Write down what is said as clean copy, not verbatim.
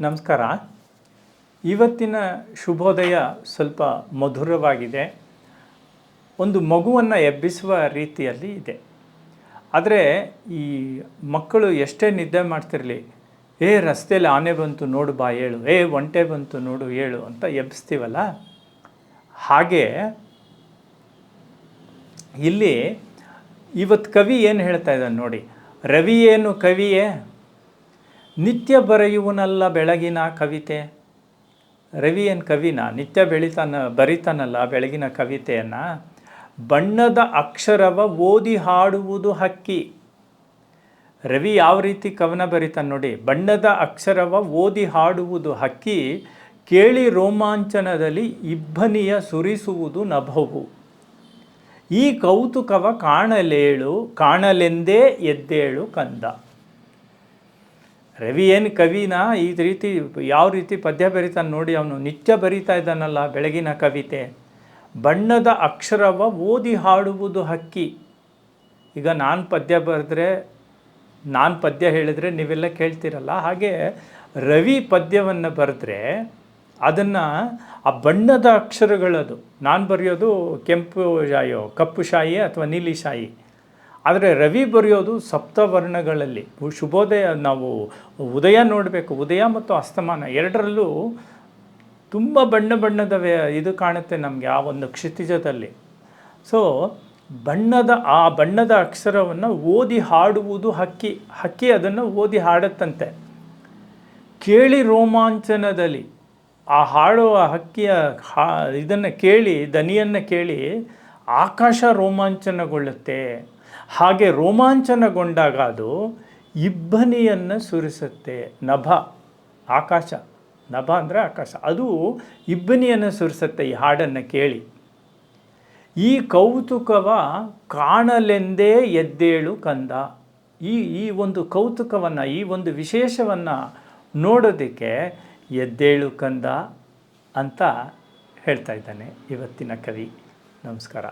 ನಮಸ್ಕಾರ. ಇವತ್ತಿನ ಶುಭೋದಯ ಸ್ವಲ್ಪ ಮಧುರವಾಗಿದೆ. ಒಂದು ಮಗುವನ್ನು ಎಬ್ಬಿಸುವ ರೀತಿಯಲ್ಲಿ ಇದೆ. ಆದರೆ ಈ ಮಕ್ಕಳು ಎಷ್ಟೇ ನಿದ್ದೆ ಮಾಡ್ತಿರಲಿ, ರಸ್ತೆಯಲ್ಲಿ ಆನೆ ಬಂತು ನೋಡು ಬಾ ಏಳು, ಒಂಟೆ ಬಂತು ನೋಡು ಏಳು ಅಂತ ಎಬ್ಬಿಸ್ತೀವಲ್ಲ, ಹಾಗೆ ಇಲ್ಲಿ ಇವತ್ತು ಕವಿ ಏನು ಹೇಳ್ತಾ ಇದ್ದಾನೆ ನೋಡಿ. ರವಿಯೇನು ಕವಿಯೇ, ನಿತ್ಯ ಬರೆಯುವನಲ್ಲ ಬೆಳಗಿನ ಕವಿತೆ. ರವಿ ಏನು ಕವಿನ, ನಿತ್ಯ ಬರಿತಾನಲ್ಲ ಬೆಳಗಿನ ಕವಿತೆಯನ್ನು. ಬಣ್ಣದ ಅಕ್ಷರವ ಓದಿ ಹಾಡುವುದು ಹಕ್ಕಿ. ರವಿ ಯಾವ ರೀತಿ ಕವನ ಬರಿತಾನೆ ನೋಡಿ. ಬಣ್ಣದ ಅಕ್ಷರವ ಓದಿ ಹಾಡುವುದು ಹಕ್ಕಿ, ಕೇಳಿ ರೋಮಾಂಚನದಲ್ಲಿ ಇಬ್ಬನಿಯ ಸುರಿಸುವುದು ನಭವು. ಈ ಕೌತುಕವ ಕಾಣಲೆಂದೇ ಎದ್ದೇಳು ಕಂದ. ರವಿ ಏನು ಕವಿನ ಈ ರೀತಿ ಯಾವ ರೀತಿ ಪದ್ಯ ಬರಿತಾನೆ ನೋಡಿ. ಅವನು ನಿತ್ಯ ಬರಿತಾ ಇದ್ದಾನಲ್ಲ ಬೆಳಗಿನ ಕವಿತೆ. ಬಣ್ಣದ ಅಕ್ಷರವ ಓದಿ ಹಾಡುವುದು ಹಕ್ಕಿ. ಈಗ ನಾನು ಪದ್ಯ ಹೇಳಿದ್ರೆ ನೀವೆಲ್ಲ ಕೇಳ್ತಿರಲ್ಲ, ಹಾಗೆ ರವಿ ಪದ್ಯವನ್ನು ಬರೆದ್ರೆ ಅದನ್ನು ಆ ಬಣ್ಣದ ಅಕ್ಷರಗಳದು. ನಾನು ಬರೆಯೋದು ಕೆಂಪು ಶಾಯಿಯೋ ಕಪ್ಪು ಶಾಯಿ ಅಥವಾ ನೀಲಿ ಶಾಯಿ, ಆದರೆ ರವಿ ಬರೆಯೋದು ಸಪ್ತವರ್ಣಗಳಲ್ಲಿ. ಶುಭೋದಯ ನಾವು ಉದಯ ನೋಡಬೇಕು, ಉದಯ ಮತ್ತು ಅಸ್ತಮಾನ ಎರಡರಲ್ಲೂ ತುಂಬ ಬಣ್ಣದ ಇದು ಕಾಣುತ್ತೆ ನಮಗೆ ಆ ಒಂದು ಕ್ಷಿತಿಜದಲ್ಲಿ. ಸೊ ಆ ಬಣ್ಣದ ಅಕ್ಷರವನ್ನು ಓದಿ ಹಾಡುವುದು ಹಕ್ಕಿ. ಹಕ್ಕಿ ಅದನ್ನು ಓದಿ ಹಾಡುತ್ತಂತೆ. ಕೇಳಿ ರೋಮಾಂಚನದಲ್ಲಿ ಆ ಹಾಡುವ ಹಕ್ಕಿಯ ಇದನ್ನು ಕೇಳಿ, ದನಿಯನ್ನು ಕೇಳಿ ಆಕಾಶ ರೋಮಾಂಚನಗೊಳ್ಳುತ್ತೆ. ಹಾಗೆ ರೋಮಾಂಚನಗೊಂಡಾಗ ಅದು ಇಬ್ಬನಿಯನ್ನು ಸುರಿಸುತ್ತೆ. ಆಕಾಶ, ನಭ ಅಂದರೆ ಆಕಾಶ, ಅದು ಇಬ್ಬನಿಯನ್ನು ಸುರಿಸುತ್ತೆ ಈ ಹಾಡನ್ನು ಕೇಳಿ. ಈ ಕೌತುಕವ ಕಾಣಲೆಂದೇ ಎದ್ದೇಳು ಕಂದ. ಈ ಒಂದು ಕೌತುಕವನ್ನು, ಈ ಒಂದು ವಿಶೇಷವನ್ನು ನೋಡೋದಕ್ಕೆ ಎದ್ದೇಳು ಕಂದ ಅಂತ ಹೇಳ್ತಾ ಇದ್ದಾನೆ ಇವತ್ತಿನ ಕವಿ. ನಮಸ್ಕಾರ.